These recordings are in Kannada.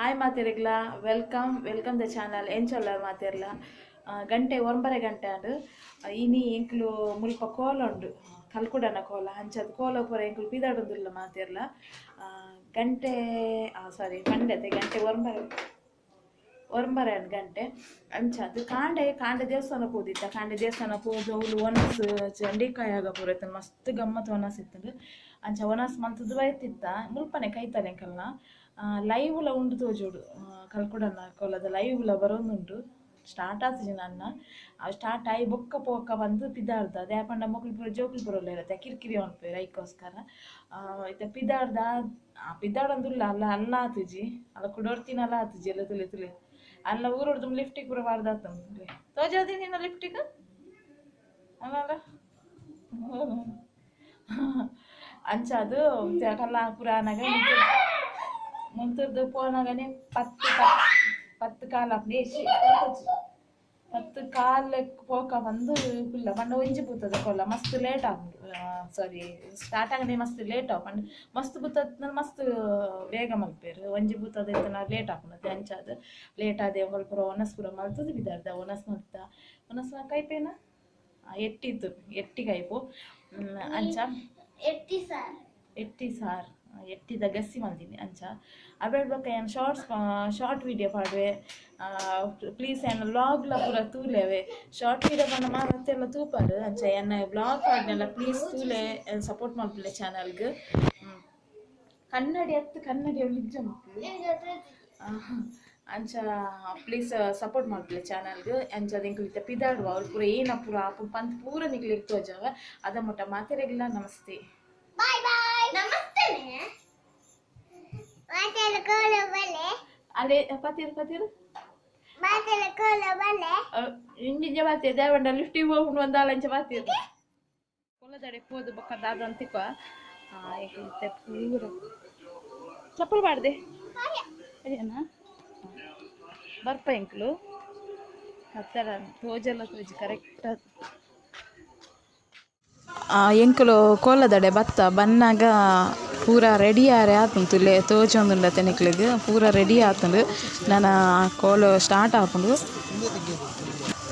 ಹಾಯ್ ಮಾತಿರಗ್ಲ ವೆಲ್ಕಮ್ ದ ಚಾನಲ್ ಎಂಚೊಲ್ಲರ್ ಮಾತಿರ್ಲ ಗಂಟೆ 9 ಗಂಟೆ ಆಂಡ್ ಇನಿ ಎಂಕ್ಲು ಮುಲ್ಪ ಕೋಲ ಉಂಡು ಕಲ್ಕುಡನ ಕೋಲ ಅಂಚದ ಕೋಲ ಪೂರ ಎಂಕ್ಲು ಪಿದಾಡುದಿಲ್ಲ ಮಾತಿರ್ಲ ಗಂಟೆ ಪಂಡತೆ ಗಂಟೆ 9 ಗಂಟೆ ಅಂಚದು ಕಾಂಡೆ ದೇವಸ್ಥಾನ ಹೋದಿತ್ತ ಕಾಂಡೆ ದೇವಸ್ಥಾನ ಹೋದು ಅವಳು ಒನಸ್ ಚಂಡಿಕಾಯಿ ಆಗ ಪೂರೈತ ಮಸ್ತ್ ಗಮ್ಮತ್ ಒನಸ್ ಇತ್ತಂಡು ಅಂಚ ಒನಸ್ ಮಂತದ್ದು ಬೈತಿತ್ತ ಮುಲ್ಪನೆ ಕೈತಲೆ ಎಂಕಲ್ನ ಲೈವ್ಲ ಉಂಡು ತೋಜೋಡು ಕಲ್ಕುಡನ ಕೋಲದ ಲೈವ್ಲ ಬರೋದುಂಟು ಸ್ಟಾರ್ಟ್ ಆತಜಿ ನನ್ನ ಸ್ಟಾರ್ಟ್ ಆಗಿ ಬೊಕ್ಕ ಪೋಕ ಬಂದು ಪಿದಾಡ್ದ ಅದೇ ಪಂಡ ಮಕ್ಕಳು ಪೂರ ಜೋಕುಲು ಪುರೋಲ್ಲ ಇರತ್ತೆ ಕಿರಿಕಿರಿ ಅನ್ಪೇರು ಐಕೋಸ್ಕರ ಇತ್ತ ಪಿದಾಡ್ದ ಪಿದಾಡಂದುಲ್ಲ ಅಲ್ಲ ಆತುಜಿ ಅಲ್ಲ ಕುಡೋಡ್ತೀನಿ ಅಲ್ಲ ಆತುಜಿ ಎಲ್ಲ ತುಳಿ ಅಲ್ಲ ಊರೊಡ್ದು ಲಿಫ್ಟಿಗೆ ಪೂರ ಬಾರ್ದಾತಂದ್ರೆ ತೋಜೋದಿ ನಿನ್ನ ಲಿಫ್ಟಿಗೆ ಅಲ್ಲ ಅಂಚ ಅದು ಕಲ್ಲ ಪುರಾನಾಗ ಮುಂತದ್ದು ಪೋನಾಗನೆ 10 ಕಾಲ ಬೇಸಿ 10 ಕಾಲ ಪೋಕ ಬಂದು ಫುಲ್ಲ ಪಂಡ ಒಂಜಿ ಬೂತದ ಕೊಲ್ಲ ಮಸ್ತ್ ಲೇಟ್ ಆಗುಂಡು ಸ್ಟಾರ್ಟ್ ಆಗನೆ ಮಸ್ತ್ ಲೇಟ್ ಆಗ ಪಂಡ ಮಸ್ತ್ ಬೂತದ ಮಸ್ತ್ ಬೇಗ ಮಲ್ಪೇರು ಒಂಜಿ ಬೂತದ ಇತ್ತನ ಲೇಟ್ ಆಪುಂಡು ಅಂಚಾದ ಲೇಟ್ ಆದೆ ಪೂರ ಒನಸ್ ಪೂರ ಮಲ್ತದ ಬಿದ್ದಾರ್ದ ಒನಸ್ ಕೈಪೇನ ಎಟ್ಟಿ ಕೈಪು ಅಂಚ ಎಟ್ಟಿ ಸಾರ್ ಎಟ್ಟಿದ ಗಸಿ ಮಲ್ದಿನಿ ಅಂಚ ಅಬೇಡ್ಬೇಕ ಏನು ಶಾರ್ಟ್ ವಿಡಿಯೋ ಪಾಡ್ವೆ ಪ್ಲೀಸ್ ಏನು ವ್ಲಾಗ್ಲ ಪೂರ ತೂಲೆವೆ ಶಾರ್ಟ್ ವಿಡಿಯೋ ಬಂದ ಮಾತೆಲ್ಲ ತೂಪಾರು ಅಂಚ ಏನು ವ್ಲಾಗ್ ಪಾಡ್ನೆಲ್ಲ ಪ್ಲೀಸ್ ತೂಲೆ ಸಪೋರ್ಟ್ ಮಾಡ್ಬಿಡ್ಲೆ ಚಾನಲ್ಗೆ ಕನ್ನಡಿ ನಿಜ ಅಂಚ ಪ್ಲೀಸ್ ಸಪೋರ್ಟ್ ಮಾಡ್ಬಿಡ್ಲೆ ಚಾನಲ್ಗೆ ಅಂಚ ಅದಕ್ಕೆ ಪಿದಾಡುವ ಅವ್ರು ಪೂರ ಏನ ಪೂರ ಆಪು ಪಂತ್ ಪೂರ ನಿಕ್ಲಿಗೆ ತೋಜವ ಅದ ಮೊಟ್ಟ ಮಾತೆರೆಗಿಲ್ಲ ನಮಸ್ತೆ ಅದೇ ಪತಿರು ಇಂಜಿಂಜ ಬಾತಿ ದೇವಂಡ ಲಿಫ್ಟಿಗೆ ಹೋಗ್ಬಿಟ್ಟು ಒಂದಾಳಂಚ ಬಾತಿರು ಕೊಲ್ಲದಡೆ ಹೋದು ಬಕ್ಕದ ಅದು ಅಂತಿಕ ಪೂರ ಚಪ್ಪಲ್ ಬಾಡ್ದೆ ಅದೇನಾ ಬರ್ಪ ಎಂಕ್ಲು ಹತ್ತರ ತೋಜಲ್ಲ ತೋಜಿ ಕರೆಕ್ಟ್ ಎಂಕುಲು ಕೋಲದಡೆ ಬತ್ತ ಬನ್ನಾಗ ಪೂರ ರೆಡಿ ಆರೆ ಆತುಂತುಲೆ ತೋಜೊಂದುಂಡ ತೆನಿಕ್ಲಿಗ್ ಪೂರ ರೆಡಿ ಆತುಂಡು ನಾನು ಕೋಲು ಸ್ಟಾರ್ಟ್ ಆಪುಂಡು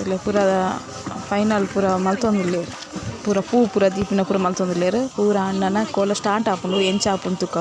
ಇಲ್ಲ ಪೂರ ಫೈನಲ್ ಪೂರ ಮಲ್ತೊಂದುಲ್ಲೇರು ಪೂರ ಪೂ ಪೂರ ದೀಪಿನ ಪೂರ ಮಲ್ತೊಂದುಲ್ಲೇರು ಪೂರ ಅಣ್ಣನ ಕೋಲ ಸ್ಟಾರ್ಟ್ ಆಪುಂಡು ಎಂಚ ಆಪುಂಡು ತುಕ